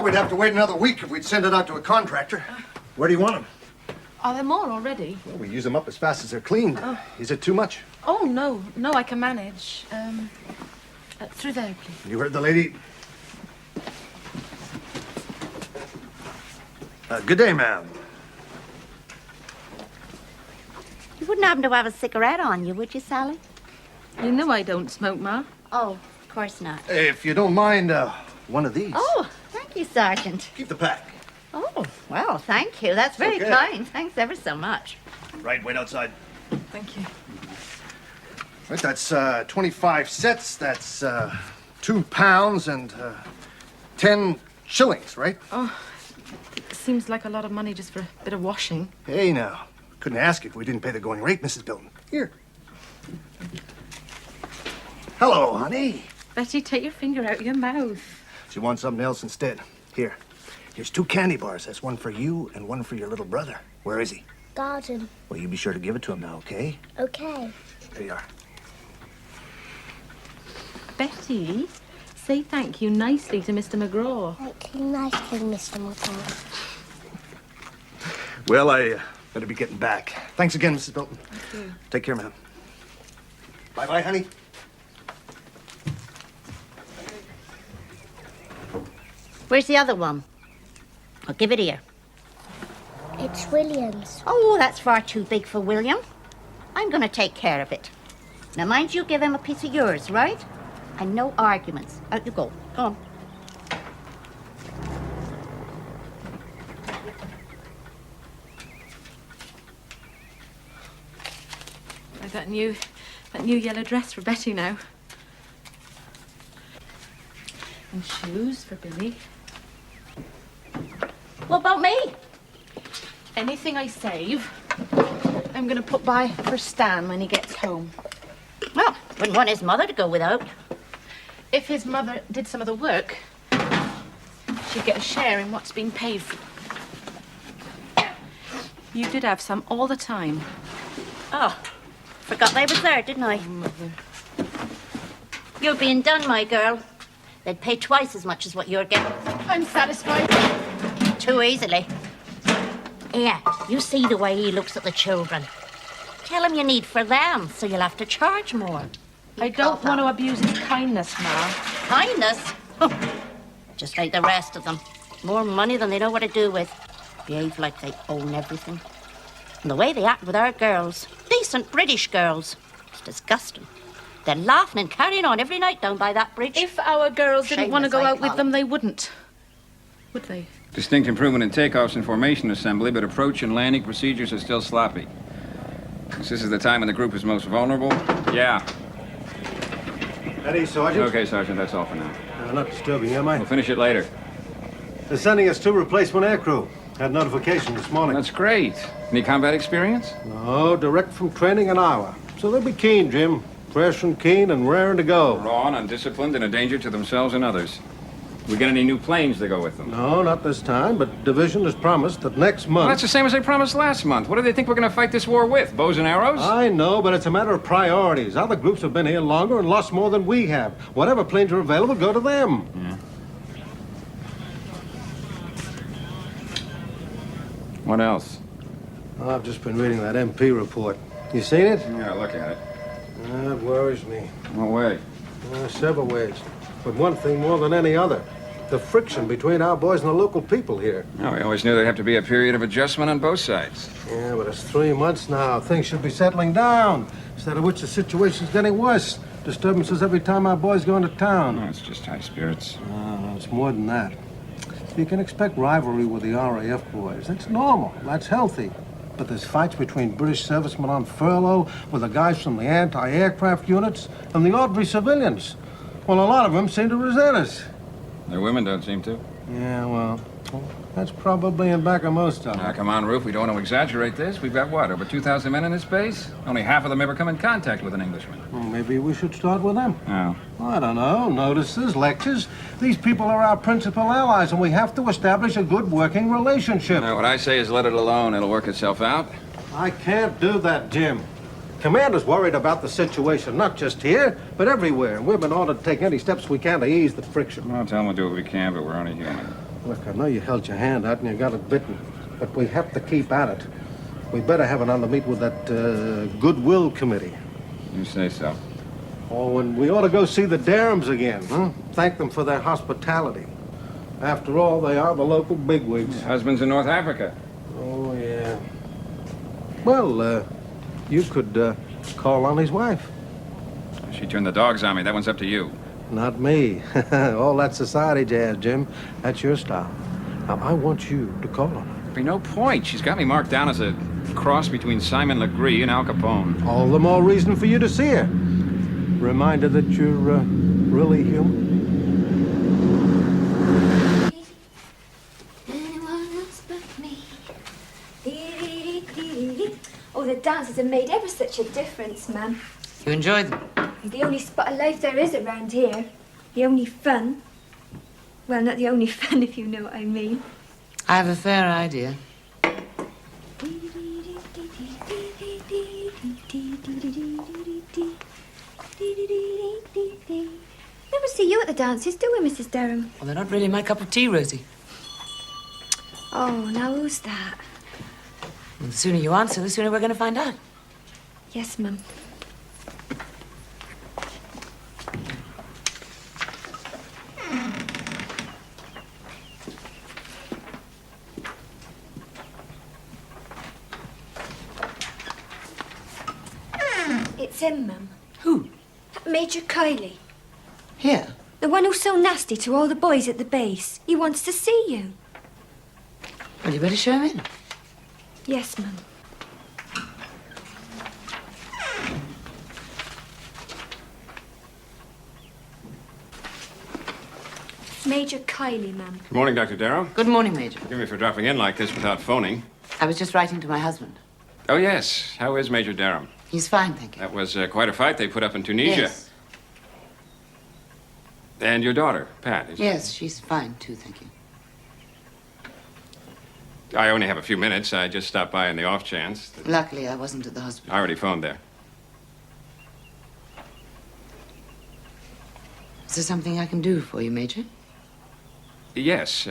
We'd have to wait another week if we'd send it out to a contractor. Where do you want them? Are there more already? Well, we use them up as fast as they're cleaned. Is it too much? Oh, no. No, I can manage. Through there, please. You heard the lady? Good day, ma'am. You wouldn't happen to have a cigarette on you, would you, Sally? You know I don't smoke, Ma. Oh, of course not. If you don't mind, one of these. Oh, thank you, Sergeant. Keep the pack. Oh, well, thank you. That's very kind. Thanks ever so much. Right, wait outside. Thank you. Right, that's 25 sets. That's 2 pounds and 10 shillings, right? Oh, it seems like a lot of money just for a bit of washing. Hey, now. Couldn't ask if we didn't pay the going rate, Mrs. Bilton. Here. Hello, honey. Betty, take your finger out of your mouth. Do you want something else instead? Here. Here's 2 candy bars. That's one for you and one for your little brother. Where is he? Garden. Well, you be sure to give it to him now, okay? Okay. There you are. Betty, say thank you nicely to Mr. McGraw. Thank you nicely, Mr. McGraw. Well, I better be getting back. Thanks again, Mrs. Bilton. Thank you. Take care, ma'am. Bye-bye, honey. Where's the other one? I'll give it here. It's William's. Oh, that's far too big for William. I'm going to take care of it. Now, mind you give him a piece of yours, right? And no arguments. Out you go. Go on. Like that new yellow dress for Betty now. And shoes for Billy. What about me? Anything I save, I'm going to put by for Stan when he gets home. Well, wouldn't want his mother to go without. If his mother did some of the work, she'd get a share in what's been paid for. You did have some all the time. Oh, forgot I was there, didn't I? Mother. You're being done, my girl. They'd pay twice as much as what you're getting. I'm satisfied. Too easily. Yeah, you see the way he looks at the children. Tell him you need for them, so you'll have to charge more. I don't want to abuse his kindness, Ma. Kindness? Just like the rest of them. More money than they know what to do with. Behave like they own everything. And the way they act with our girls, decent British girls, it's disgusting. They're laughing and carrying on every night down by that bridge. If our girls didn't want to go Shameless, I out with call them, they wouldn't. Would they? Distinct improvement in takeoffs and formation assembly, but approach and landing procedures are still sloppy. This is the time when the group is most vulnerable. Yeah. Ready, Sergeant? Okay, Sergeant, that's all for now. Not disturbing you, am I? We'll finish it later. They're sending us 2 replacement aircrew. Had notification this morning. That's great. Any combat experience? No, direct from training in Iowa. So they'll be keen, Jim. Fresh and keen and raring to go. Raw and undisciplined and a danger to themselves and others. We get any new planes to go with them? No, not this time, but Division has promised that next month... Well, that's the same as they promised last month. What do they think we're going to fight this war with? Bows and arrows? I know, but it's a matter of priorities. Other groups have been here longer and lost more than we have. Whatever planes are available, go to them. Yeah. What else? Oh, I've just been reading that MP report. You seen it? Yeah, look at it. It worries me. What way? Several ways. But one thing more than any other. The friction between our boys and the local people here. Oh, we always knew there'd have to be a period of adjustment on both sides. Yeah, but it's 3 months now. Things should be settling down. Instead of which the situation's getting worse. Disturbances every time our boys go into town. No, it's just high spirits. No, it's more than that. You can expect rivalry with the RAF boys. That's normal. That's healthy. But there's fights between British servicemen on furlough with the guys from the anti-aircraft units and the ordinary civilians. Well, a lot of them seem to resent us. Their women don't seem to. Yeah, well, that's probably in back of most of them. Now, come on, Roof. We don't want to exaggerate this. We've got, what, over 2,000 men in this base? Only half of them ever come in contact with an Englishman. Well, maybe we should start with them. Oh. I don't know. Notices, lectures. These people are our principal allies, and we have to establish a good working relationship. Now, what I say is let it alone. It'll work itself out. I can't do that, Jim. Commander's worried about the situation, not just here, but everywhere. We've been ordered to take any steps we can to ease the friction. Well, tell them we'll do what we can, but we're only human. Look, I know you held your hand out and you got it bitten, but we have to keep at it. We better have another meet with that Goodwill Committee. You say so. Oh, and we ought to go see the Derehams again, huh? Thank them for their hospitality. After all, they are the local bigwigs. Husband's in North Africa. Oh, yeah. Well, you could call on his wife. She turned the dogs on me. That one's up to you. Not me. All that society jazz, Jim. That's your style. Now, I want you to call on her. There'd be no point. She's got me marked down as a cross between Simon Legree and Al Capone. All the more reason for you to see her. Reminder that you're really human. Anyone else but me. Oh, the dances have made ever such a difference, Mum. You enjoyed them? The only spot of life there is around here. The only fun. Well, not the only fun, if you know what I mean. I have a fair idea. Never see you at the dances, do we, Mrs. Dereham? Well, they're not really my cup of tea, Rosie. Oh, now who's that? Well, the sooner you answer, the sooner we're going to find out. Yes, Mum. It's him, Mum. Who? Major Kiley. Here? The one who's so nasty to all the boys at the base. He wants to see you. Well, you better show him in. Yes, Mum. Major Kiley, Mum. Good morning, Dr. Darrow. Good morning, Major. Forgive me for dropping in like this without phoning. I was just writing to my husband. Oh, yes. How is Major Dereham? He's fine, thank you. That was quite a fight they put up in Tunisia. Yes. And your daughter, Pat, is... Yes, she's fine, too, thank you. I only have a few minutes. I just stopped by on the off chance. Luckily, I wasn't at the hospital. I already phoned there. Is there something I can do for you, Major? Yes.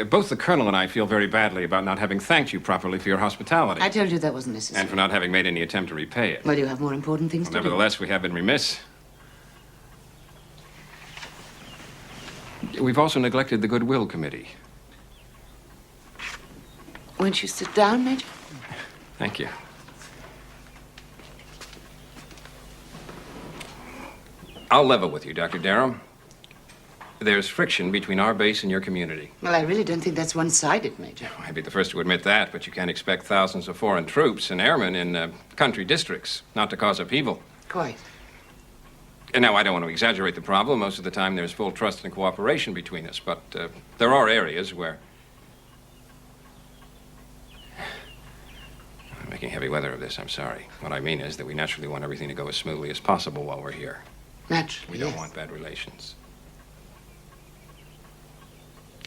Both the Colonel and I feel very badly about not having thanked you properly for your hospitality. I told you that wasn't necessary. And for not having made any attempt to repay it. Well, you have more important things to do. Nevertheless, we have been remiss. We've also neglected the Goodwill Committee. Won't you sit down, Major? Thank you. I'll level with you, Dr. Dereham. There's friction between our base and your community. Well, I really don't think that's one-sided, Major. I'd be the first to admit that, but you can't expect thousands of foreign troops and airmen in country districts not to cause upheaval. Quite. And now, I don't want to exaggerate the problem. Most of the time, there's full trust and cooperation between us, but there are areas where... I'm making heavy weather of this, I'm sorry. What I mean is that we naturally want everything to go as smoothly as possible while we're here. Naturally, We don't yes. want bad relations.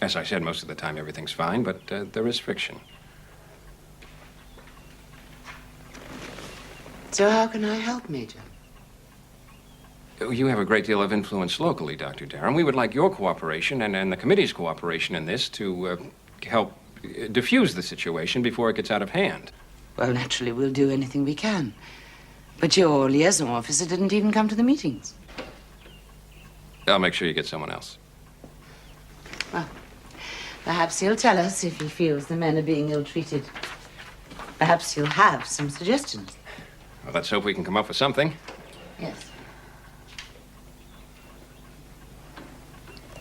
As I said, most of the time everything's fine, but there is friction. So how can I help, Major? You have a great deal of influence locally, Dr. Dereham. We would like your cooperation and the committee's cooperation in this to help diffuse the situation before it gets out of hand. Well, naturally, we'll do anything we can. But your liaison officer didn't even come to the meetings. I'll make sure you get someone else. Well, perhaps he'll tell us if he feels the men are being ill-treated. Perhaps he'll have some suggestions. Well, let's hope we can come up with something. Yes.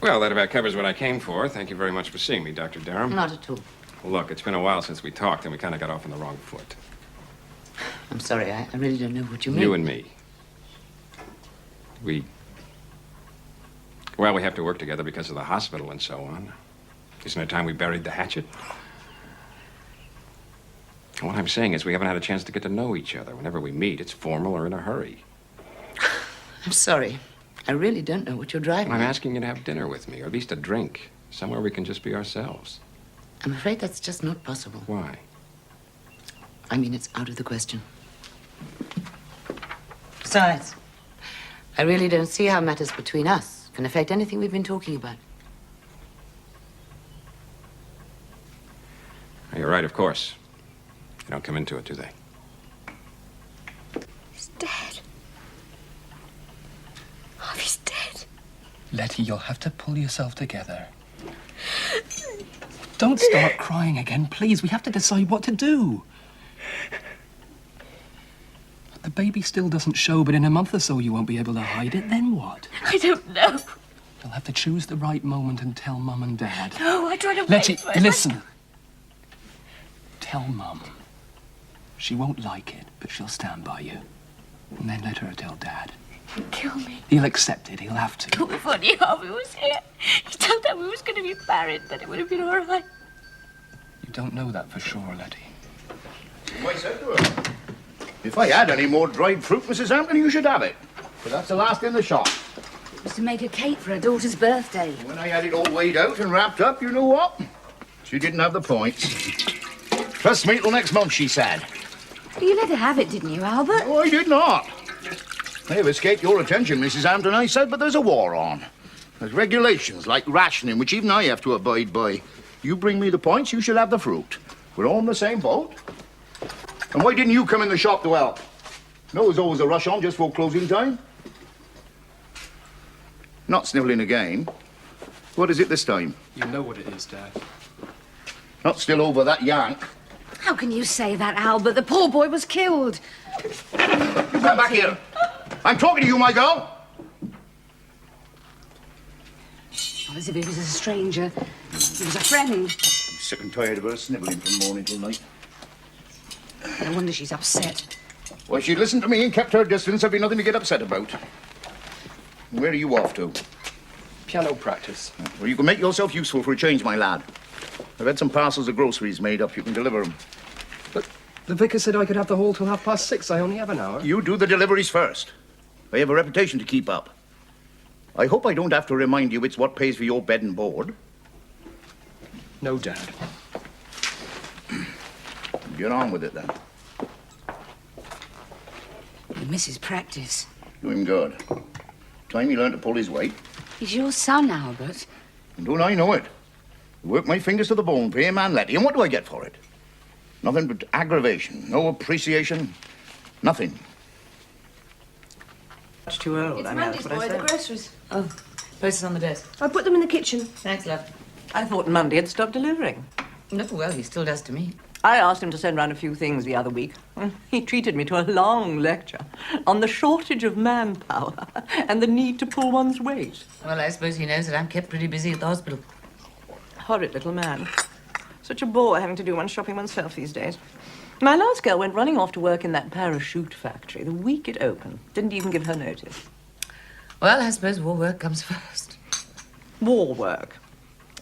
Well, that about covers what I came for. Thank you very much for seeing me, Dr. Dereham. Not at all. Well, look, it's been a while since we talked, and we kind of got off on the wrong foot. I'm sorry, I really don't know what you mean. You and me. Well, we have to work together because of the hospital and so on. Isn't it time we buried the hatchet? What I'm saying is we haven't had a chance to get to know each other. Whenever we meet, it's formal or in a hurry. I'm sorry. I really don't know what you're driving I'm at. asking you to have dinner with me, or at least a drink. Somewhere we can just be ourselves. I'm afraid that's just not possible. Why? I mean, it's out of the question. Besides, I really don't see how matters between us can affect anything we've been talking about. You're right, of course. They don't come into it, do they? He's dead. Harvey's dead. Letty, you'll have to pull yourself together. Don't start crying again, please. We have to decide what to do. The baby still doesn't show, but in a month or so you won't be able to hide it. Then what? I don't know. You'll have to choose the right moment and tell Mum and Dad. No, I tried to Letty, wait for it. listen. Tell Mum. She won't like it, but she'll stand by you. And then let her tell Dad. He'll kill me. He'll accept it. He'll have to. If only Harvey was here. He told that we was going to be married, then it would have been all right. You don't know that for sure, Letty. I said to her, if I had any more dried fruit, Mrs. Hampton, you should have it. But that's the last in the shop. It was to make a cake for her daughter's birthday. When I had it all weighed out and wrapped up, you know what? She didn't have the points. Trust me till next month, she said. You let her have it, didn't you, Albert? No, I did not. May have escaped your attention, Mrs. Hampton, I said, but there's a war on. There's regulations like rationing, which even I have to abide by. You bring me the points, you shall have the fruit. We're all in the same boat. And why didn't you come in the shop to help? No, there's always a rush on just for closing time. Not snivelling again. What is it this time? You know what it is, Dad. Not still over that yank. How can you say that, Albert? The poor boy was killed. You come back here. I'm talking to you, my girl. Not as if he was a stranger. He was a friend. I'm sick and tired of her snivelling from morning till night. No wonder she's upset. Well, if she'd listened to me and kept her distance, there'd be nothing to get upset about. Where are you off to? Piano practice. Well, you can make yourself useful for a change, my lad. I've had some parcels of groceries made up. You can deliver them. But the vicar said I could have the hall till 6:30. I only have an hour. You do the deliveries first. I have a reputation to keep up. I hope I don't have to remind you it's what pays for your bed and board. No, Dad. Get on with it, then. He misses practice. Do him good. Time he learned to pull his weight. He's your son, Albert. And don't I know it? I work my fingers to the bone for him and Letty, and what do I get for it? Nothing but aggravation, no appreciation, nothing. Much too old. It's I know, Mandy's that's what boy, I the said. groceries. Oh, posters on the desk. I put them in the kitchen. Thanks, love. I thought Monday had stopped delivering. No, well, he still does to me. I asked him to send round a few things the other week. He treated me to a long lecture on the shortage of manpower and the need to pull one's weight. Well, I suppose he knows that I'm kept pretty busy at the hospital. Horrid little man. Such a bore having to do one's shopping oneself these days. My last girl went running off to work in that parachute factory the week it opened. Didn't even give her notice. Well, I suppose war work comes first. War work.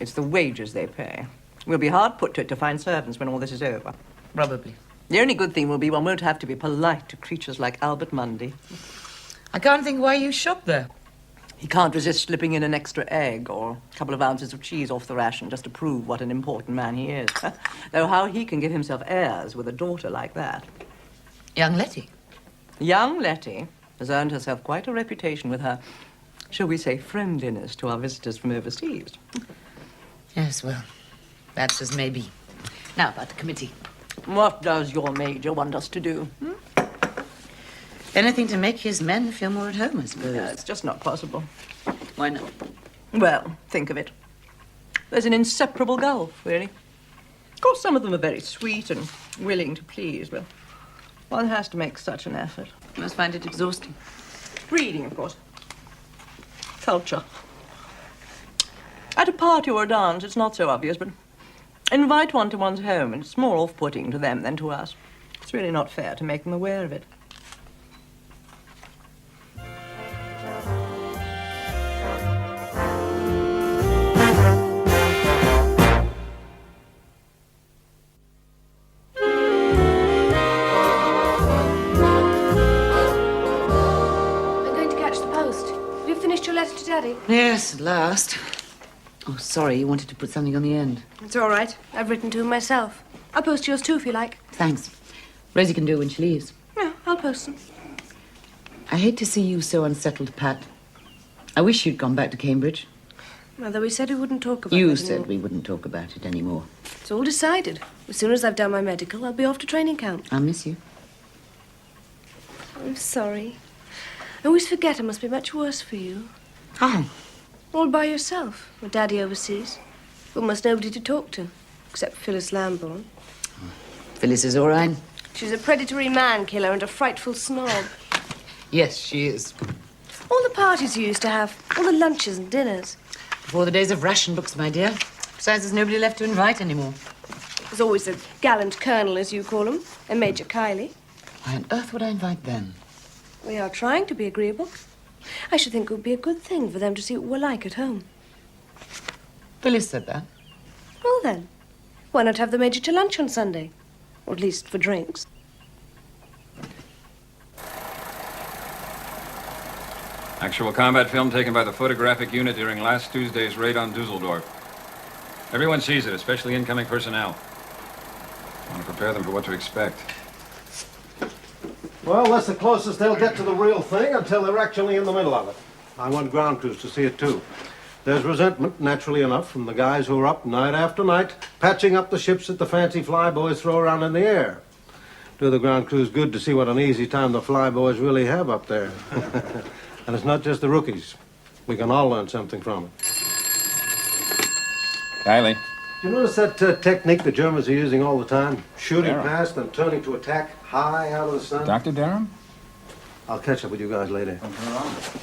It's the wages they pay. We'll be hard put to it to find servants when all this is over. Probably. The only good thing will be one won't have to be polite to creatures like Albert Mundy. I can't think why you shop there. He can't resist slipping in an extra egg or a couple of ounces of cheese off the ration just to prove what an important man he is. Though how he can give himself airs with a daughter like that. Young Letty. Young Letty has earned herself quite a reputation with her, shall we say, friendliness to our visitors from overseas. Yes, well, that's as may be. Now, about the committee. What does your major want us to do? Anything to make his men feel more at home, I suppose. No, it's just not possible. Why not? Well, think of it. There's an inseparable gulf, really. Of course, some of them are very sweet and willing to please, but one has to make such an effort. You must find it exhausting. Reading, of course. Culture. At a party or a dance, it's not so obvious, but invite one to one's home, and it's more off-putting to them than to us. It's really not fair to make them aware of it. Daddy? Yes, at last. Oh, sorry, you wanted to put something on the end. It's all right. I've written to him myself. I'll post yours too if you like. Thanks. Rosie can do it when she leaves. No, I'll post them. I hate to see you so unsettled, Pat. I wish you'd gone back to Cambridge. Mother, we said we wouldn't talk about it You anymore. said we wouldn't talk about it anymore. It's all decided. As soon as I've done my medical, I'll be off to training camp. I'll miss you. I'm sorry. I always forget it must be much worse for you. Oh. All by yourself, with Daddy overseas. Almost nobody to talk to, except Phyllis Lambourne. Phyllis is all right. She's a predatory man-killer and a frightful snob. Yes, she is. All the parties you used to have, all the lunches and dinners. Before the days of ration books, my dear. Besides, there's nobody left to invite anymore. There's always a gallant colonel, as you call him, and Major Kiley. Why on earth would I invite them? We are trying to be agreeable. I should think it would be a good thing for them to see what we're like at home. Phyllis said that. Well, then, why not have the Major to lunch on Sunday? Or at least for drinks. Actual combat film taken by the photographic unit during last Tuesday's raid on Dusseldorf. Everyone sees it, especially incoming personnel. I want to prepare them for what to expect. Well, that's the closest they'll get to the real thing until they're actually in the middle of it. I want ground crews to see it, too. There's resentment, naturally enough, from the guys who are up night after night, patching up the ships that the fancy flyboys throw around in the air. Do the ground crews good to see what an easy time the flyboys really have up there. And it's not just the rookies. We can all learn something from it. Kylie. Do you notice that technique the Germans are using all the time? Shooting Dereham. past and turning to attack high out of the sun? Dr. Dereham? I'll catch up with you guys later. Oh,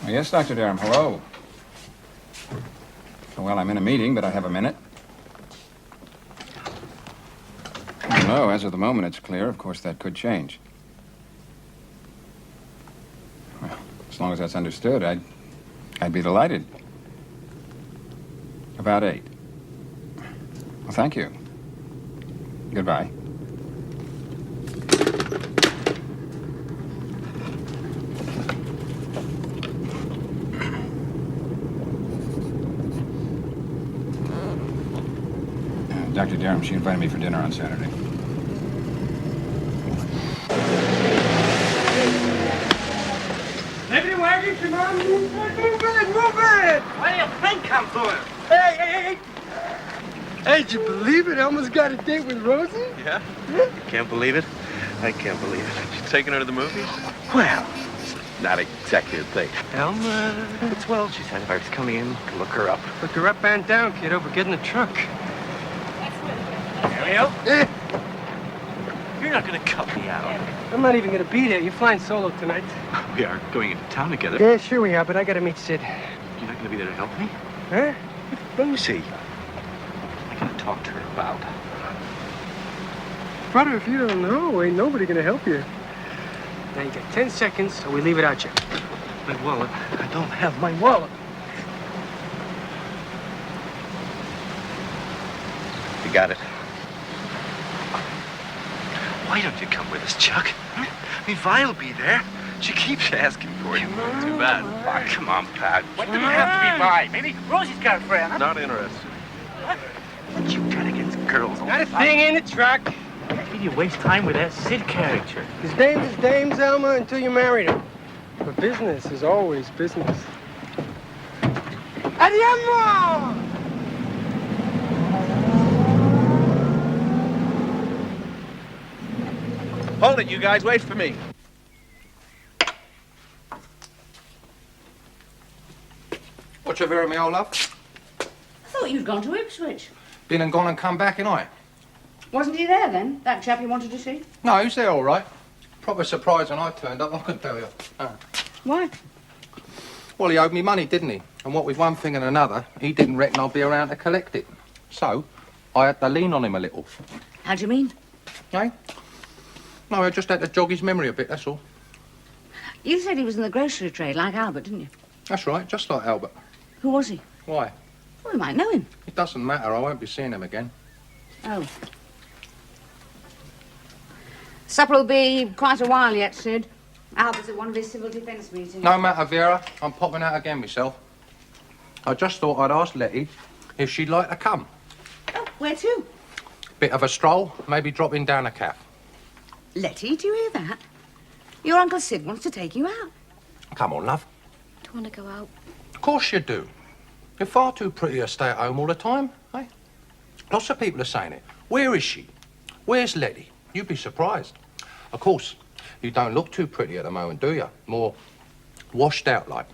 yes, Dr. Dereham. Hello. Well, I'm in a meeting, but I have a minute. No, as of the moment, it's clear. Of course, that could change. Well, as long as that's understood, I'd be delighted. About 8. Well, thank you. Goodbye. Dr. Dereham, she invited me for dinner on Saturday. Left the wagon, come on, move it! Why do you think I'm doing? Hey! Hey, did you believe it? I almost got a date with Rosie. Yeah? You can't believe it? I can't believe it. You taking her to the movies? Well, it's not exactly a date. Elma. It's well, she said if I was coming in to look her up. Look her up and down, kiddo. We're getting the truck. Ariel? You're not gonna cut me out. I'm not even gonna be there. You're flying solo tonight. We are going into town together. Yeah, sure we are, but I gotta meet Sid. You're not gonna be there to help me? Huh? Lucy. I gotta talk to her about. Brother, if you don't know, ain't nobody gonna help you. Now you got 10 seconds, or we leave it out you. My wallet. I don't have my wallet. You got it. Why don't you come with us, Chuck? Huh? I mean, Vi'll be there. She keeps asking for you. Too bad. Oh, come on, Pat. What do we have to be by? Maybe Rosie's got a friend. Not interested. What you got against girls? Not a thing in the truck. Why did you waste time with that Sid character? His dame's his dame's, Elma, until you married him. But business is always business. Andiamo! Hold it, you guys. Wait for me. What's your very, me old love? I thought you'd gone to Ipswich. Been and gone and come back, ain't I? Wasn't he there then, that chap you wanted to see? No, he's there all right. Proper surprise when I turned up, I can tell you. Why? Well, he owed me money, didn't he? And what with one thing and another, he didn't reckon I'd be around to collect it. So, I had to lean on him a little. How do you mean? Eh? No, I just had to jog his memory a bit, that's all. You said he was in the grocery trade, like Albert, didn't you? That's right, just like Albert. Who was he? Why? Well, we might know him. It doesn't matter, I won't be seeing him again. Oh. Supper'll be quite a while yet, Sid. Albert's at one of his civil defence meetings. No matter, Vera, I'm popping out again myself. I just thought I'd ask Letty if she'd like to come. Oh, where to? Bit of a stroll, maybe dropping down a caf. Letty, do you hear that? Your Uncle Sid wants to take you out. Come on, love. Do you want to go out? Of course you do. You're far too pretty to stay at home all the time, eh? Lots of people are saying it. Where is she? Where's Letty? You'd be surprised. Of course, you don't look too pretty at the moment, do you? More washed out like.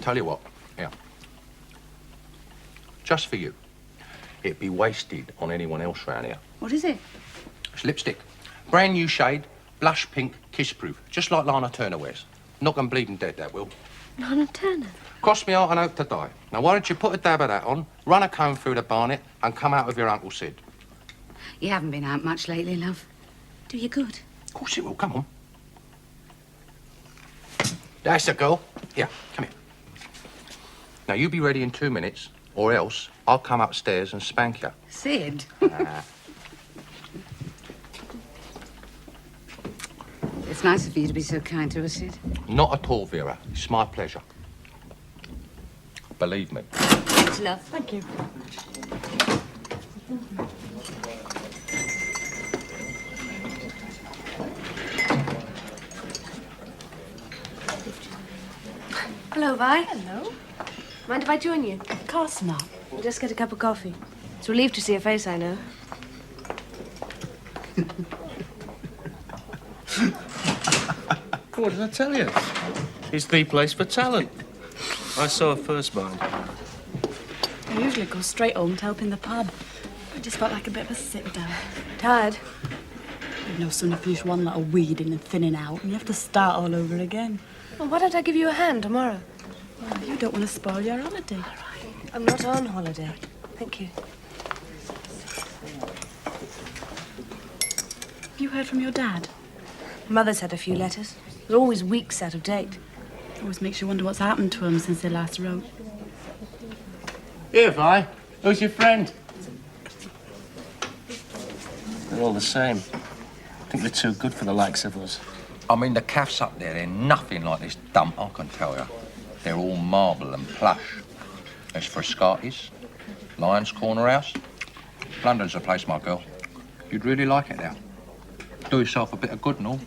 Tell you what, here. Just for you. It'd be wasted on anyone else round here. What is it? It's lipstick. Brand new shade, blush pink, kiss-proof. Just like Lana Turner wears. Knock 'em bleeding dead, that will. Lana Turner? Cross me heart and hope to die. Now, why don't you put a dab of that on, run a comb through the barnet, and come out with your Uncle Sid? You haven't been out much lately, love. Do you good? Of course it will. Come on. That's the girl. Here, come here. Now, you be ready in 2 minutes, or else I'll come upstairs and spank you. Sid? It's nice of you to be so kind to us, Sid. Not at all, Vera. It's my pleasure. Believe me. Thanks, love. Thank you. Hello, Vi. Hello. Mind if I join you? Of course not. We'll just get a cup of coffee. It's a relief to see a face I know. What did I tell you? It's the place for talent. I saw her first, mind. I usually go straight home to help in the pub. I just felt like a bit of a sit down. Tired? You know, son, you finish one little weeding and thinning out, and you have to start all over again. Well, why don't I give you a hand tomorrow? Well, you don't want to spoil your holiday. I'm not on holiday. Thank you. Have you heard from your dad? Mother's had a few letters. They're always weeks out of date. Always makes you wonder what's happened to him since they last wrote. Here, Vi. Who's your friend? They're all the same. I think they're too good for the likes of us. I mean, the calves up there, they're nothing like this dump, I can tell you. They're all marble and plush. There's Frascati's, Lion's Corner House. London's the place, my girl. You'd really like it there. Do yourself a bit of good and all.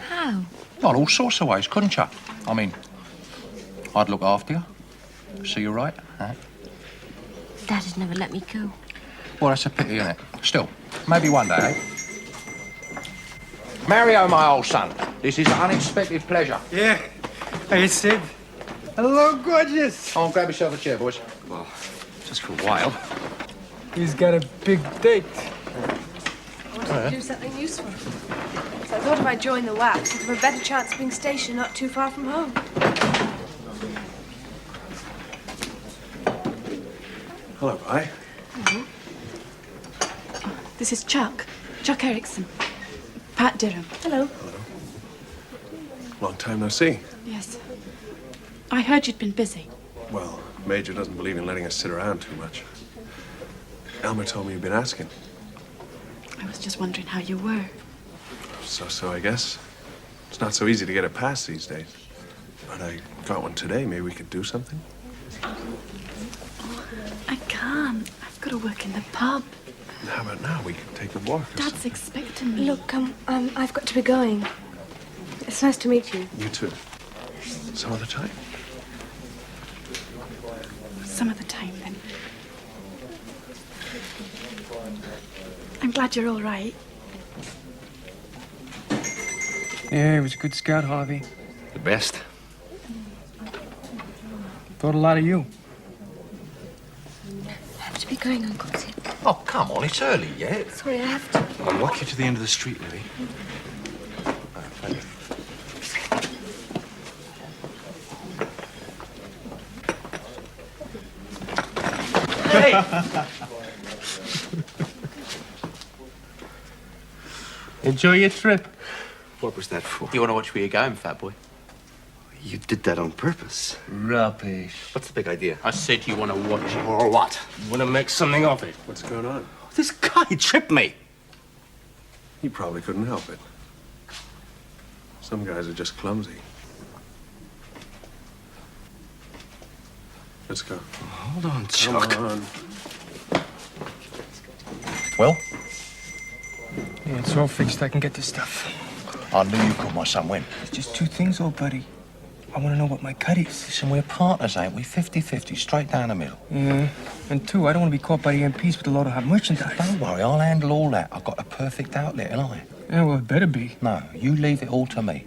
How? Well, all sorts of ways, couldn't you? I mean, I'd look after you. See you right, huh? Dad has never let me go. Well, that's a pity, isn't it? Still, maybe one day, eh? Mario, my old son, this is an unexpected pleasure. Yeah. Hey, Sid. Hello, gorgeous. Oh, grab yourself a chair, boys. Well, just for a while. He's got a big date. I wanted to do something useful. So I thought if I joined the WWII, I'd have a better chance of being stationed not too far from home. Hello, Vi. Hello. This is Chuck. Chuck Erickson. Pat Dereham. Hello. Long time no see. Yes. I heard you'd been busy. Well, Major doesn't believe in letting us sit around too much. Elmer told me you'd been asking. I was just wondering how you were. So, I guess. It's not so easy to get a pass these days. But I got one today. Maybe we could do something? I can't. I've got to work in the pub. How about now? We could take a walk. Dad's expecting me. Look, I've got to be going. It's nice to meet you. You too. Some other time? Some other time, then. I'm glad you're all right. Yeah, he was a good scout, Harvey. The best. Thought a lot of you. I have to be going, Uncle Sid. Oh, come on, it's early yet. Sorry, I have to. I'll walk you to the end of the street, Lily. Hey! Enjoy your trip. What was that for? Do you want to watch where you're going, fat boy? You did that on purpose. Rubbish. What's the big idea? I said you want to watch it. Or what? You want to make something of it. What's going on? This guy tripped me. He probably couldn't help it. Some guys are just clumsy. Let's go. Hold on, Chuck. Come on. Well, Yeah, it's all fixed. I can get the stuff. I knew you could, my son. When? It's just two things, old buddy. I want to know what my cut is. Listen, we're partners, ain't we? 50-50, straight down the middle. Yeah. And two, I don't want to be caught by the MPs with a load of hot merchandise. Don't worry, I'll handle all that. I've got a perfect outlet, haven't I? Yeah, well, it better be. No, you leave it all to me.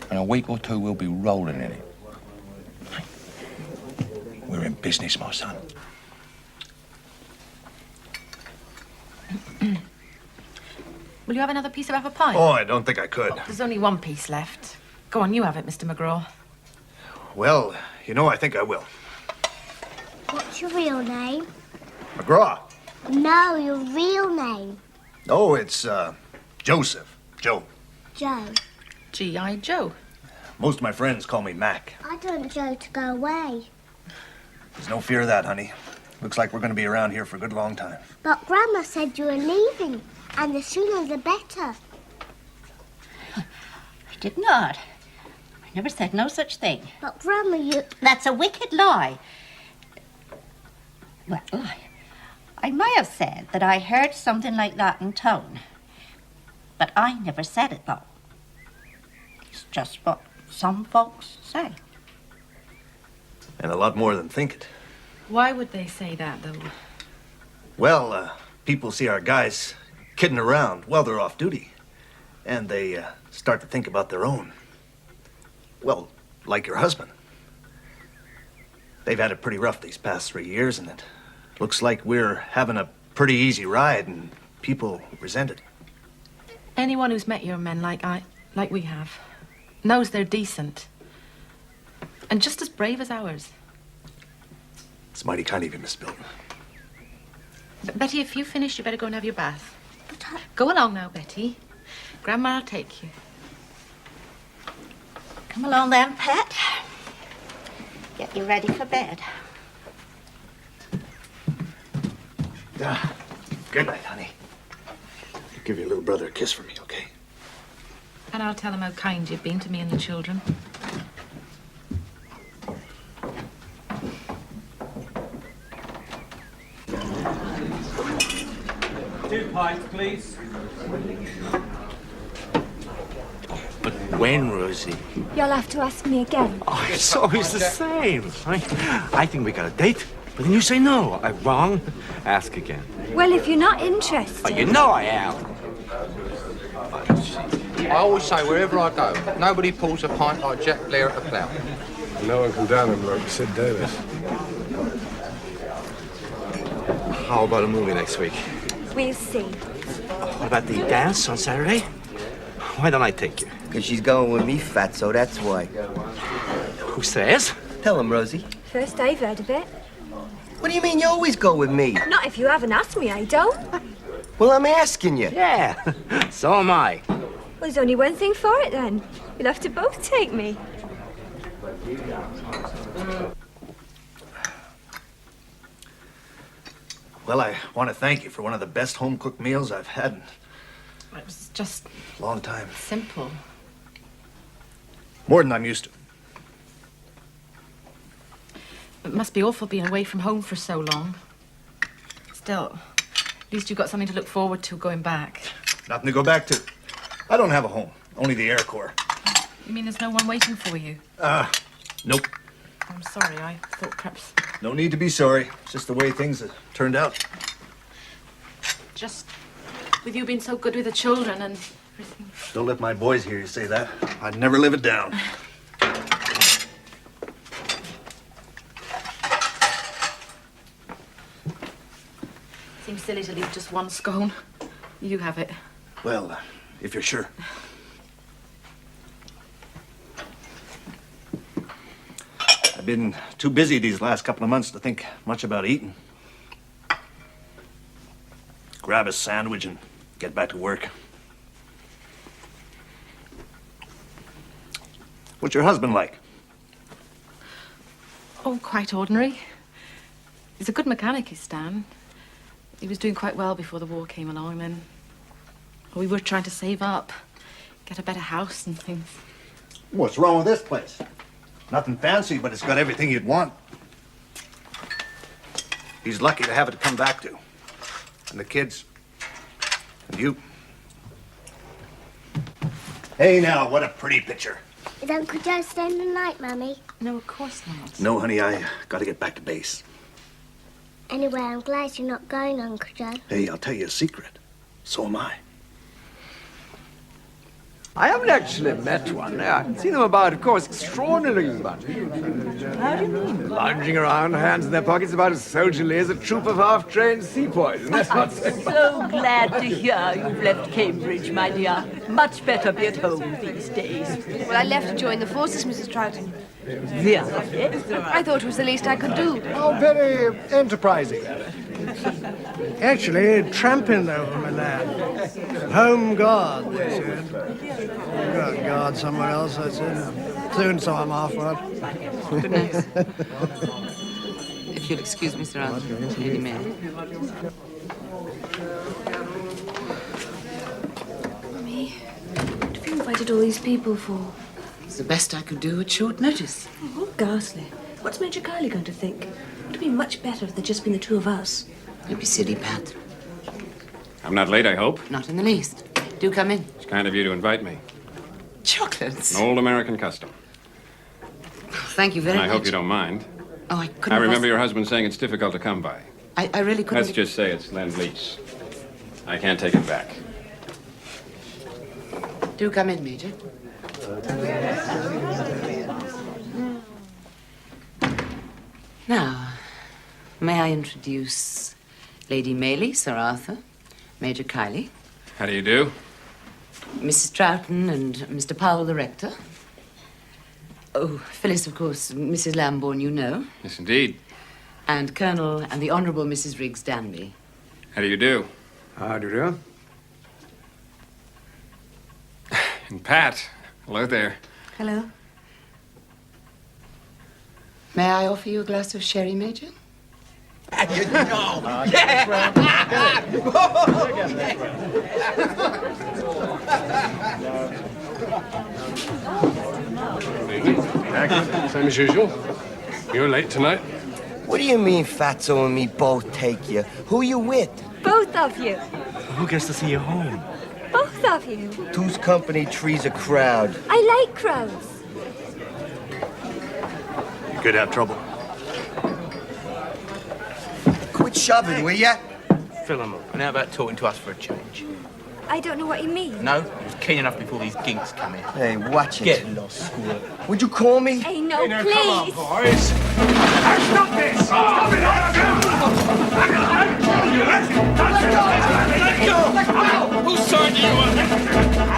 In a week or two, we'll be rolling in it. We're in business, my son. Will you have another piece of apple pie? Oh, I don't think I could. There's only one piece left. Go on, you have it, Mr. McGraw. Well, you know, I think I will. What's your real name? McGraw. No, your real name. Oh, it's, Joseph. Joe. Joe. G.I. Joe. Most of my friends call me Mac. I want Joe to go away. There's no fear of that, honey. Looks like we're going to be around here for a good long time. But Grandma said you were leaving, and the sooner the better. I did not. I never said no such thing. But Grandma, you... That's a wicked lie. Well, I might have said that I heard something like that in town. But I never said it, though. It's just what some folks say. And a lot more than think it. Why would they say that, though? Well, people see our guys kidding around while they're off duty. And they start to think about their own. Well, like your husband. They've had it pretty rough these past 3 years, and it looks like we're having a pretty easy ride, and people resent it. Anyone who's met your men like we have knows they're decent. And just as brave as ours. It's mighty kind of you, Miss Bilton. Betty, if you've finished, you better go and have your bath. Go along now, Betty. Grandma will take you. Come along then, pet. Get you ready for bed. Good night, honey. Give your little brother a kiss for me, okay? And I'll tell him how kind you've been to me and the children. Two pints, please. But when, Rosie? You'll have to ask me again. Oh, it's always the same. I think we got a date, but then you say no. I'm wrong. Ask again. Well, if you're not interested... Oh, you know I am. I always say, wherever I go, nobody pulls a pint like Jack Blair at the plough. No one can down him like Sid Davis. How about a movie next week? We'll see. What about the dance on Saturday? Why don't I take you? Because she's going with me, Fatso, that's why. Who says? Tell him, Rosie. First I've heard of it. What do you mean you always go with me? Not if you haven't asked me, I don't. Well, I'm asking you. Yeah, so am I. Well, there's only one thing for it, then. You'll have to both take me. Well, I want to thank you for one of the best home-cooked meals I've had in It was just a long time. simple. More than I'm used to. It must be awful being away from home for so long. Still, at least you've got something to look forward to going back. Nothing to go back to. I don't have a home, only the Air Corps. You mean there's no one waiting for you? Nope. I'm sorry, I thought perhaps... No need to be sorry. It's just the way things have turned out. Just with you being so good with the children and everything. Don't let my boys hear you say that. I'd never live it down. Seems silly to leave just one scone. You have it. Well, if you're sure. I've been too busy these last couple of months to think much about eating. Grab a sandwich and get back to work. What's your husband like? Oh, quite ordinary. He's a good mechanic, is Stan. He was doing quite well before the war came along, and then we were trying to save up, get a better house and things. What's wrong with this place? Nothing fancy, but it's got everything you'd want. He's lucky to have it to come back to. And the kids. And you. Hey, now, what a pretty picture. Is Uncle Joe staying the night, Mummy? No, of course not. No, honey, I gotta get back to base. Anyway, I'm glad you're not going, Uncle Joe. Hey, I'll tell you a secret. So am I. I haven't actually met one. I've seen them about, of course, extraordinary bunch. How do you mean? Lounging around, hands in their pockets, about as soldierly as a troop of half-trained sepoys. That's not so So glad to hear you've left Cambridge, my dear. Much better be at home these days. Well, I left to join the forces, Mrs. Troughton. Yeah. I thought it was the least I could do. Oh, very enterprising. Actually, tramping over my land. Home guard, they said. Got guard somewhere else, I said. Soon, so I'm off, right? Good night. If you'll excuse me, Sir Arthur, Lady Mary. Mummy, what have you invited all these people for? It's the best I could do at short notice. Oh, ghastly. What's Major Kylie going to think? It would have been much better if there'd just been the two of us. Don't be silly, Pat. I'm not late, I hope. Not in the least. Do come in. It's kind of you to invite me. Chocolates. An old American custom. Thank you very much. I hope you don't mind. Oh, I couldn't. I remember your husband saying it's difficult to come by. I really couldn't. Let's just say it's Lend-Lease. I can't take it back. Do come in, Major. Now, may I introduce Lady Maylie, Sir Arthur, Major Kylie, How do you do? Mrs. Troughton, and Mr. Powell, the rector. Oh, Phyllis, of course, Mrs. Lambourne, you know. Yes, indeed. And Colonel and the Honourable Mrs. Riggs Danby. How do you do? How do you do? And Pat. Hello there. Hello. May I offer you a glass of sherry, Major? Same as usual. You're late tonight. What do you mean Fatso and me both take you? Who you with? Both of you. Who gets to see you home? Both of you. Two's company, three's a crowd. I like crowds. You could have trouble. Quit shoving, will ya? Fill him up. And how about talking to us for a change? I don't know what you mean. No? It was keen enough before these ginks come in. Hey, watch it. Get lost, squirt. Would you call me? Hey, no, no, please. come on, boys. Stop this! Stop it! Let go! Whose side are you on?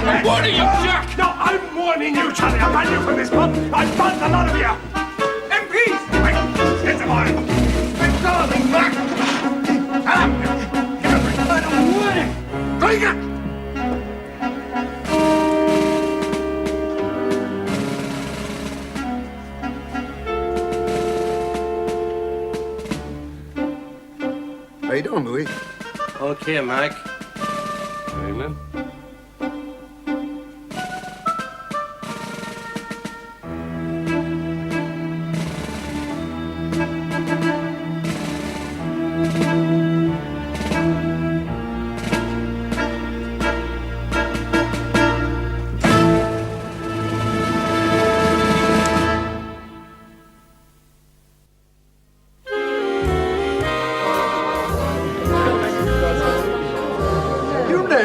I'm warning you, Jack! No, I'm warning you, Charlie. I ban you from this pub. I ban the lot of you. MPs! Wait! Get them on! My darling, Mac! Give it! I don't want it! Bring it! How you doing, Louis? Okay, Mike. Evening.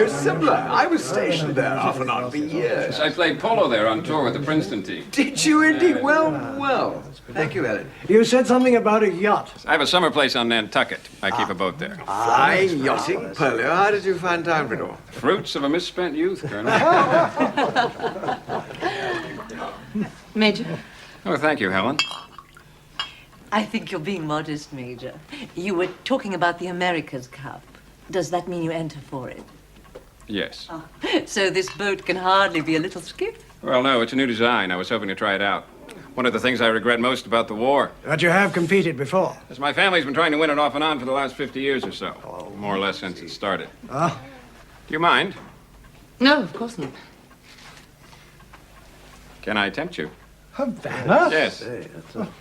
Similar. I was stationed there off and on for years. I played polo there on tour with the Princeton team. Did you indeed? Well, well. Thank you, Helen. You said something about a yacht. I have a summer place on Nantucket. I keep a boat there. Flying, yachting, polio. How did you find time for it all? Fruits of a misspent youth, Colonel. Major? Oh, thank you, Helen. I think you're being modest, Major. You were talking about the America's Cup. Does that mean you enter for it? Yes. Oh. So this boat can hardly be a little skiff? Well, no, it's a new design. I was hoping to try it out. One of the things I regret most about the war. But you have competed before. Is my family's been trying to win it off and on for the last 50 years or so. More or less since it started. Ah? Do you mind? No, of course not. Can I tempt you? Havana? Yes. Hey,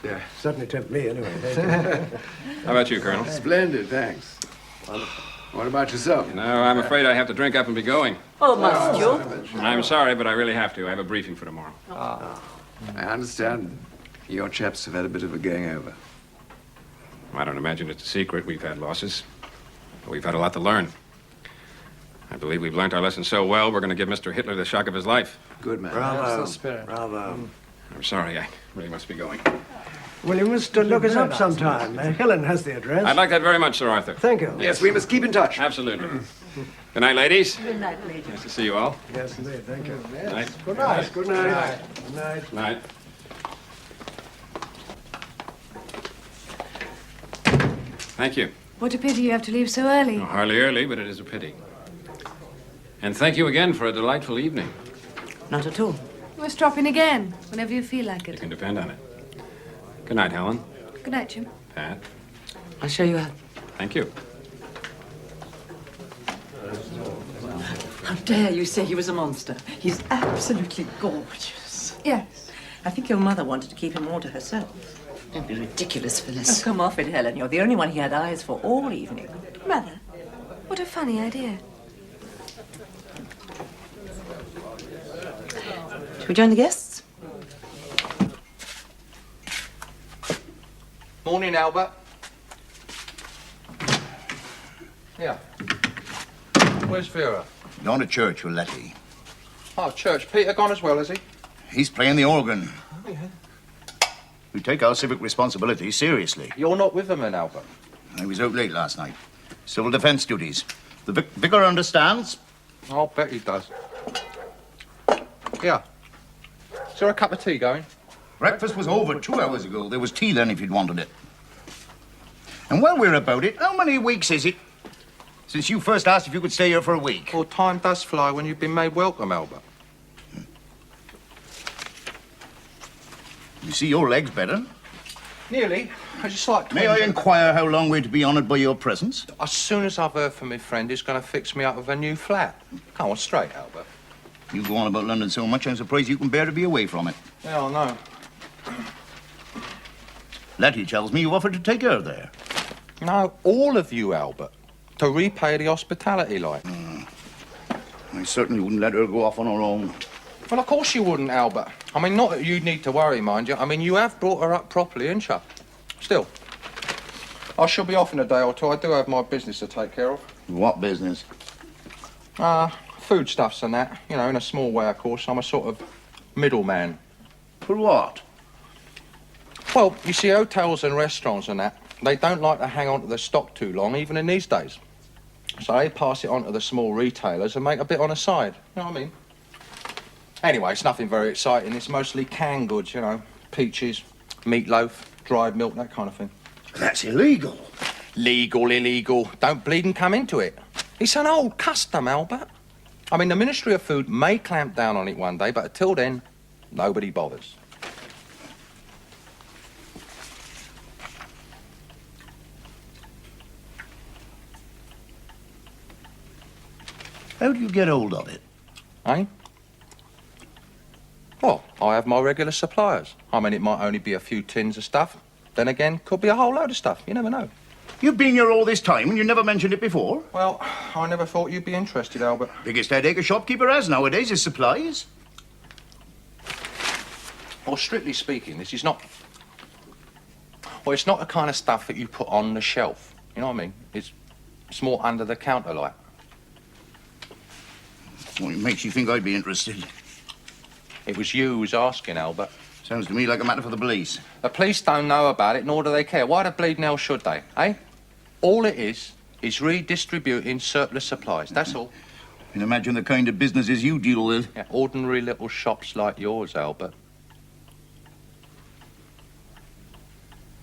yeah, certainly tempt me anyway. How about you, Colonel? Splendid, thanks. What about yourself? No, I'm afraid I have to drink up and be going. Oh, must you? I'm sorry, but I really have to. I have a briefing for tomorrow. I understand. Your chaps have had a bit of a gang over. I don't imagine it's a secret. We've had losses. But we've had a lot to learn. I believe we've learned our lesson so well, we're going to give Mr. Hitler the shock of his life. Good man. Bravo. Spirit. Bravo. I'm sorry. I really must be going. Well, you must look us up sometime. Helen has the address. I'd like that very much, Sir Arthur. Thank you. Yes, we must keep in touch. Absolutely. Good night, ladies. Good night, ladies. Nice to see you all. Yes, indeed. Thank you. Night. Good night. Good night. Good night. Night. Thank you. What a pity you have to leave so early. Oh, hardly early, but it is a pity. And thank you again for a delightful evening. Not at all. We'll drop in again, whenever you feel like You it. can depend on it. Good night, Helen. Good night, Jim. Pat. I'll show you out. Thank you. How dare you say he was a monster? He's absolutely gorgeous. Yes. I think your mother wanted to keep him all to herself. Don't be ridiculous, Oh, Phyllis. come off it, Helen. You're the only one he had eyes for all evening. Mother, what a funny idea. Shall we join the guests? Morning, Albert. Yeah. Where's Vera? Gone to church with Letty. Oh, church. Peter gone as well, is he? He's playing the organ. Oh, yeah. We take our civic responsibility seriously. You're not with them then, Albert? I was out late last night. Civil defense duties. The vicar understands. I'll bet he does. Yeah. Is there a cup of tea going? Breakfast was over 2 hours ago. There was tea then if you'd wanted it. And while we're about it, how many weeks is it since you first asked if you could stay here for a week? Well, time does fly when you've been made welcome, Albert. You see your legs better. Nearly. I just like... May I inquire how long we're to be honoured by your presence? As soon as I've heard from my friend, he's going to fix me up with a new flat. Come on, straight, Albert. You go on about London so much, I'm surprised you can bear to be away from it. Yeah, I know. Letty tells me you offered to take her there. No, all of you, Albert. To repay the hospitality, like. I certainly wouldn't let her go off on her own. Well, of course you wouldn't, Albert. I mean, not that you need to worry, mind you. I mean, you have brought her up properly, ain't you? Still, I shall be off in a day or two. I do have my business to take care of. What business? Foodstuffs and that. You know, in a small way, of course. I'm a sort of middleman. For what? Well, you see, hotels and restaurants and that, they don't like to hang on to the stock too long, even in these days. So they pass it on to the small retailers and make a bit on the side. You know what I mean? Anyway, it's nothing very exciting. It's mostly canned goods, you know. Peaches, meatloaf, dried milk, that kind of thing. That's illegal. Legal, illegal. Don't bleed and come into it. It's an old custom, Albert. I mean, the Ministry of Food may clamp down on it one day, but until then, nobody bothers. How do you get hold of it? Eh? Well, I have my regular suppliers. I mean, it might only be a few tins of stuff. Then again, could be a whole load of stuff. You never know. You've been here all this time and you never mentioned it before? Well, I never thought you'd be interested, Albert. Biggest headache a shopkeeper has nowadays is supplies. Well, strictly speaking, this is not... Well, it's not the kind of stuff that you put on the shelf. You know what I mean? It's more under the counter, like. Well, it makes you think I'd be interested. It was you who was asking, Albert. Sounds to me like a matter for the police. The police don't know about it, nor do they care. Why the bleeding hell should they, eh? All it is redistributing surplus supplies, that's all. You can imagine the kind of businesses you deal with. Yeah, ordinary little shops like yours, Albert.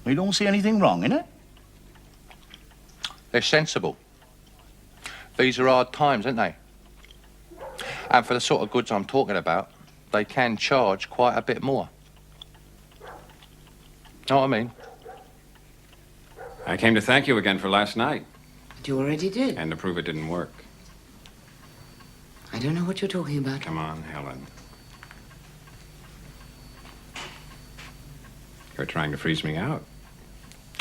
You don't see anything wrong in it? They're sensible. These are hard times, aren't they? And for the sort of goods I'm talking about, they can charge quite a bit more. Know what I mean? I came to thank you again for last night. You already did. And to prove it didn't work. I don't know what you're talking about. Come on, Helen. You're trying to freeze me out.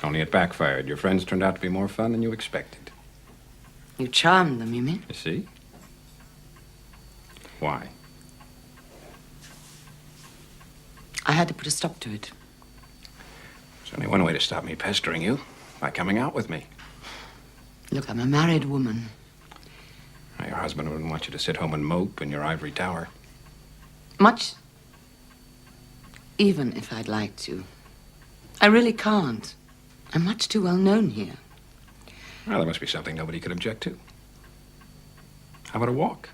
Only it backfired. Your friends turned out to be more fun than you expected. You charmed them, you mean? You see? Why? I had to put a stop to it. There's only one way to stop me pestering you, by coming out with me. Look, I'm a married woman. Now, your husband wouldn't want you to sit home and mope in your ivory tower. Much. Even if I'd like to. I really can't. I'm much too well known here. Well, there must be something nobody could object to. How about a walk?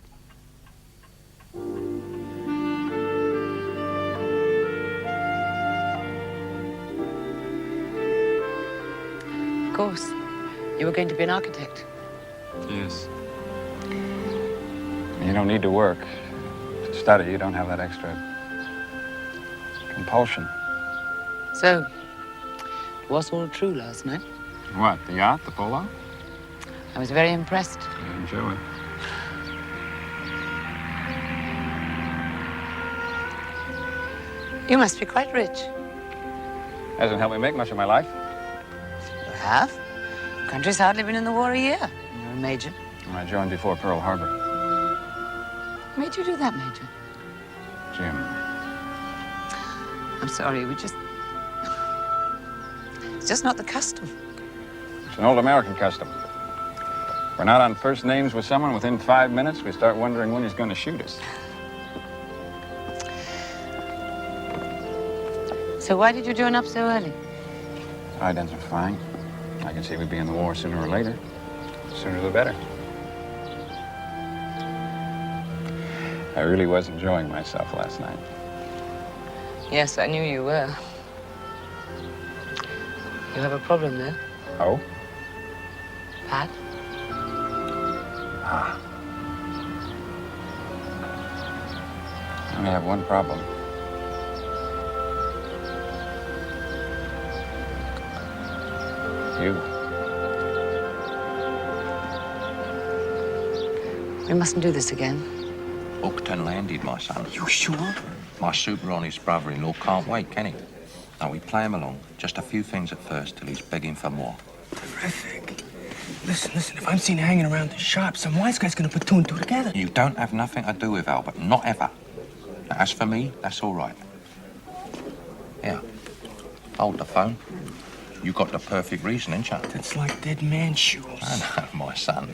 Of course. You were going to be an architect. Yes. You don't need to work. To study, you don't have that extra compulsion. So, it was all true last night. What, the yacht, the polo? I was very impressed. You didn't show it. You must be quite rich. Hasn't helped me make much of my life. You have? The country's hardly been in the war a year. You're a major. I joined before Pearl Harbor. What made you do that, Major? Jim. I'm sorry, it's just not the custom. It's an old American custom. We're not on first names with someone. Within 5 minutes, we start wondering when he's going to shoot us. So why did you join up so early? Identifying. I can see we'd be in the war sooner or later. Sooner the better. I really was enjoying myself last night. Yes, I knew you were. You have a problem there. Oh? Pat? Ah. I only have one problem. You. We mustn't do this again. Buckton landed, my son. You sure? My super honest brother-in-law can't wait, can he? Now, we play him along. Just a few things at first till he's begging for more. Terrific. Listen, if I'm seen hanging around the shop, some wise guy's gonna put two and two together. You don't have nothing to do with Albert, not ever. Now, as for me, that's all right. Here, hold the phone. You got the perfect reason, ain't you? That's like dead man shoes. I know, my son.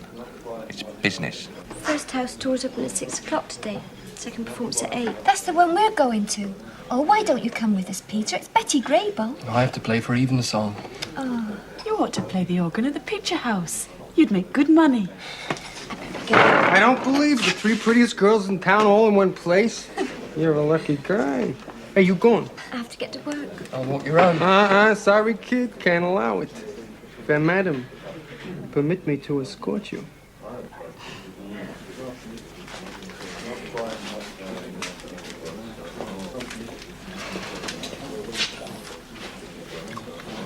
It's business. First house tour's open at 6 o'clock today. Second performance at 8. That's the one we're going to. Oh, why don't you come with us, Peter? It's Betty Grable. I have to play for Evensong. Oh. You ought to play the organ at the picture house. You'd make good money. I don't believe the three prettiest girls in town all in one place. You're a lucky guy. Hey, you going? I have to get to work. I'll walk you around. Sorry, kid. Can't allow it. Fair madam, permit me to escort you.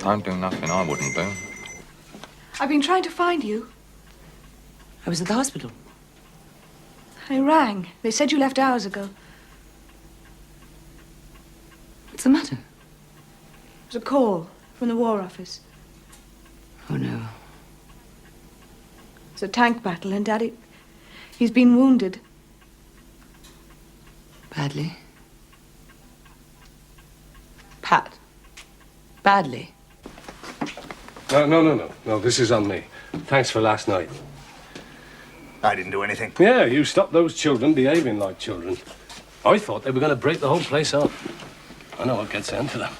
Don't do nothing I wouldn't do. I've been trying to find you. I was at the hospital. I rang. They said you left hours ago. What's the matter? It was a call from the War Office. Oh, no. It's a tank battle, and Daddy, he's been wounded. Badly? Pat. Badly? No, this is on me. Thanks for last night. I didn't do anything. Yeah, you stopped those children behaving like children. I thought they were going to break the whole place up. I know what gets into them.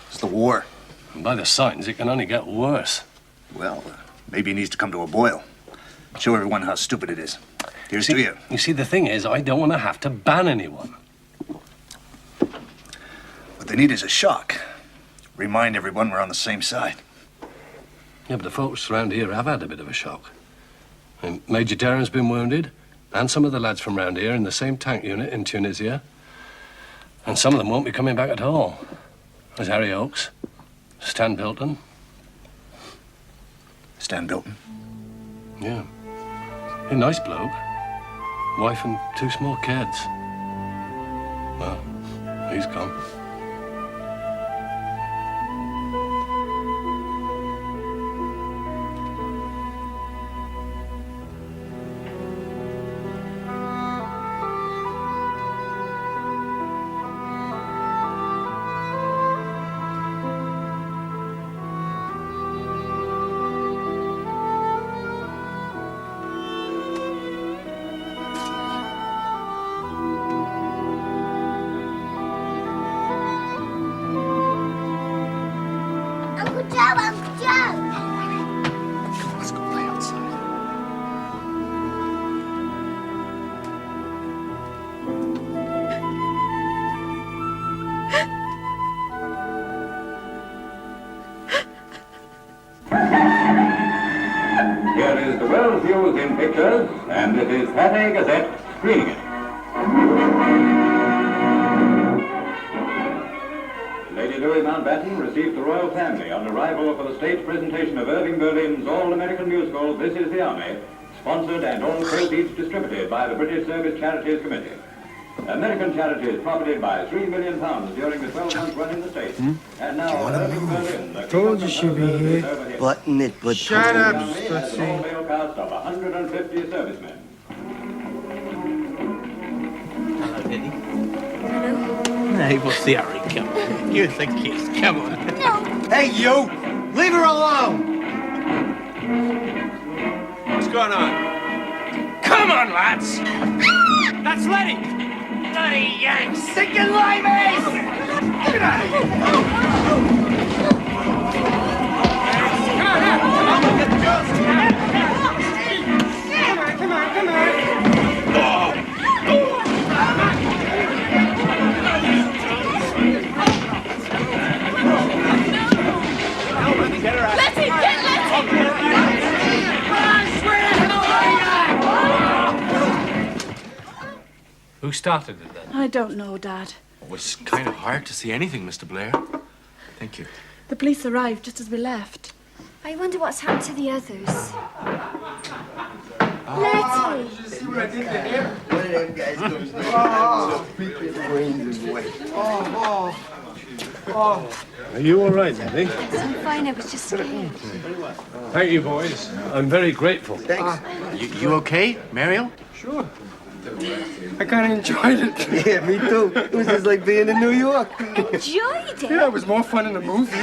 It's the war. And by the signs, it can only get worse. Well, maybe it needs to come to a boil. Show everyone how stupid it is. Here's to you. You see, the thing is, I don't want to have to ban anyone. What they need is a shock. Remind everyone we're on the same side. Yeah, but the folks around here have had a bit of a shock. And Major Dereham's been wounded, and some of the lads from round here in the same tank unit in Tunisia. And some of them won't be coming back at all. There's Harry Oakes, Stan Bilton. Stan Bilton? Yeah. A nice bloke. Wife and 2 small kids. Well, he's gone. is the World's Views in Pictures, and this is Pathé Gazette screening it. Lady Louis Mountbatten received the royal family on arrival for the stage presentation of Irving Berlin's all-American musical, This Is the Army, sponsored and all proceeds distributed by the British Service Charities Committee. American charities profited by £3 million during the 12-month run in the States. And now Irving Berlin, the Told you she'd be here. Button it, but Shut up, has an all-male cast of 150 servicemen. Hello, Denny. Hey, what's the hurry? Come on. Give us a kiss. Come on. Hey, you! Leave her alone! What's going on? Come on, lads! That's Letty! Bloody Yanks! Stinking limeys! Get out of here! Come on. Get her out. Letty, get Letty! Who started it then? I don't know, Dad. It was kind of hard to see anything, Mr. Blair. Thank you. The police arrived just as we left. I wonder what's happened to the others. Letty! See what I did there? One of them guys comes there. Brains away. Are you all right, Daddy? I'm fine, I was just scared. Thank you, boys. I'm very grateful. Thanks. You okay, Mariel? Sure. I kind of enjoyed it. Yeah, me too. It was just like being in New York. Enjoyed it? Yeah, it was more fun in the movie.